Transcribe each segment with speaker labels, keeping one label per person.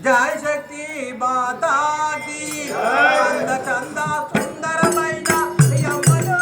Speaker 1: జై శక్తి మాతా కీ అంద చంద సుందరమైన యమ్మలో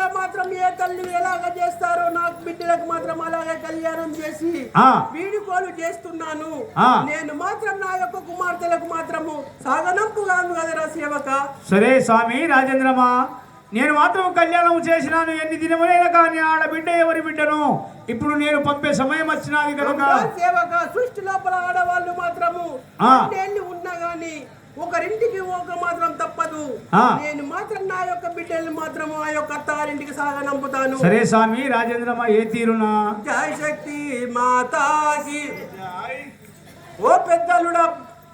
Speaker 1: లోపల మాత్రం ఏ తల్లి ఎలాగ చేస్తారో నాకు బిడ్డలకు మాత్రం అలాగే కళ్యాణం చేసి వీడుకోలు చేస్తున్నాను. నేను మాత్రం నా యొక్క కుమార్తెలకు మాత్రము సాగనంపుగాను కదరా సేవక.
Speaker 2: సరే స్వామి రాజేంద్రమా, నేను మాత్రం కళ్యాణం చేసినాను. ఎన్ని దినములైనా కానీ ఆడబిడ్డ ఎవరి బిడ్డను ఇప్పుడు నేను పంపే సమయం వచ్చినది కనుక
Speaker 1: సేవక సృష్టి లోపల ఆడవాళ్ళు మాత్రము ఉన్నా గాని ఒకరింటికి ఒక మాత్రం తప్పదు. నేను మాత్రం నా యొక్క బిడ్డల్ని మాత్రము ఆ యొక్క అత్తారింటికి సాగనంపుతాను.
Speaker 2: సరే స్వామి రాజేంద్రమా, ఏ తీరునా?
Speaker 1: జై శక్తి మాతాకి. ఓ పెద్దలుడా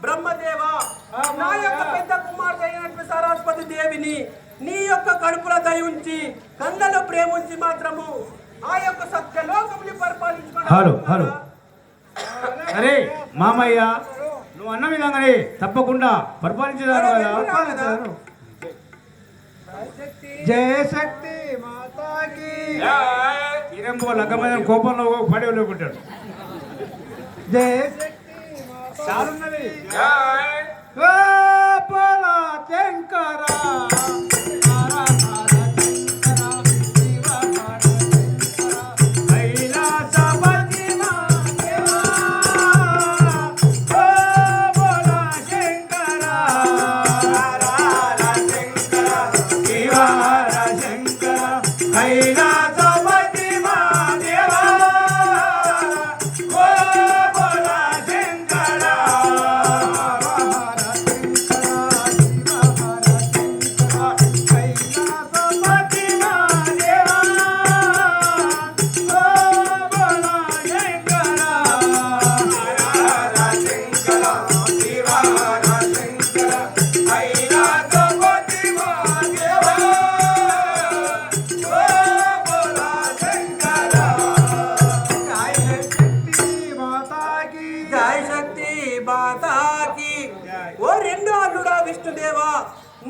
Speaker 1: బ్రహ్మదేవ, నా యొక్క పెద్ద కుమార్తె అయినటువంటి సరస్వతి దేవిని నీ యొక్క కడుపుల దయ ఉంచి కళ్ళలో ప్రేమ ఉంచి మాత్రము ఆ యొక్క సత్యలోకముని పరిపాలించుకోవడం.
Speaker 2: హలో హలో, అరే మామయ్య, నువ్వు అన్న విధంగానే తప్పకుండా పరిపాలించేదారు కదా.
Speaker 3: జయ శక్తి మాతాకి.
Speaker 2: ఈరంబో లగ్గమైన కోపంలో పడి లేకుంటాడు.
Speaker 3: జయ శక్తి
Speaker 2: చాలున్నది.
Speaker 3: శంకర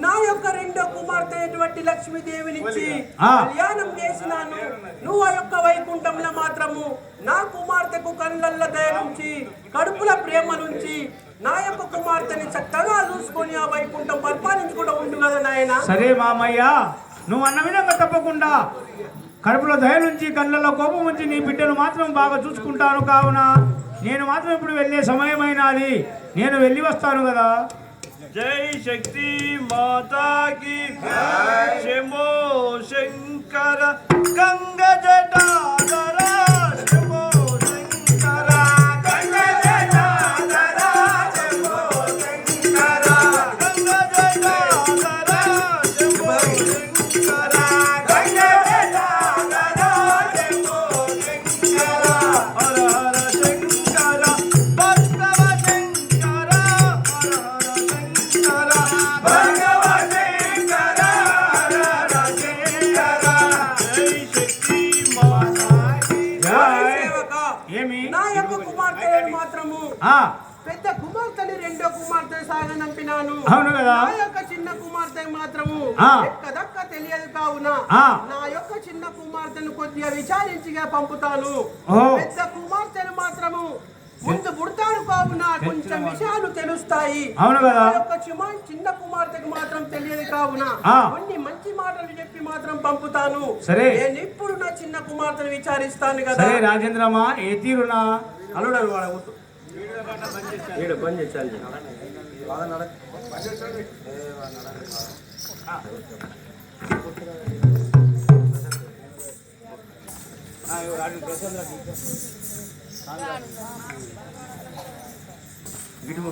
Speaker 1: నా యొక్క రెండో కుమార్తె అయినటువంటి లక్ష్మీదేవినిచ్చి కళ్యాణం చేసినాను. నువ్వు ఆ యొక్క వైకుంఠంలో మాత్రము నా కుమార్తెకు కళ్ళల్ల దయ నుంచి కడుపుల ప్రేమ నుంచి నా యొక్క కుమార్తెని చక్కగా చూసుకొని ఆ వైకుంఠం పరిపాలించుకుంటూ ఉండు కదా నాయన.
Speaker 2: సరే మామయ్య, నువ్వు అన్న విధంగా తప్పకుండా కడుపులో దయ నుంచి కళ్ళల్లో కోపం నుంచి నీ బిడ్డను మాత్రం బాగా చూసుకుంటాను. కావున నేను మాత్రం ఇప్పుడు వెళ్ళే సమయమైనది, నేను వెళ్ళి వస్తాను కదా.
Speaker 4: జై శక్తి మాతాకి. శంభో శంకర గంగ జటాధర. శంభో శంకర గంగ జటాధర. శంభో శంకర గంగ జటాధర. శంభో శంకర గంగ జటాధర. శంభో శంకర. హర హర శంకర భక్తవ శంకర. హర
Speaker 1: పెద్ద కుమార్తెని రెండో కుమార్తె సాగనంపినాను.
Speaker 2: అవును కదా.
Speaker 1: నా యొక్క చిన్న కుమార్తె మాత్రము ఎక్కదక్క తెలియదు కావున నా యొక్క చిన్న కుమార్తెను కొద్దిగా విచారించిగా పంపుతాను. పెద్ద కుమార్తెను మాత్రము ముందు పుడతారు కావున కొంచెం విషయాలు తెలుస్తాయి.
Speaker 2: అవును కదా.
Speaker 1: నా యొక్క చిన్న కుమార్తెకు మాత్రం తెలియదు కావున కొన్ని మంచి మాటలు చెప్పి మాత్రం పంపుతాను.
Speaker 2: సరే,
Speaker 1: నేను ఇప్పుడు నా చిన్న కుమార్తెను విచారిస్తాను కదా.
Speaker 2: సరే రాజేంద్రమా, ఏ తీరునా?
Speaker 1: అల్లుడు బంద్ చేయాలి. గిట్టుము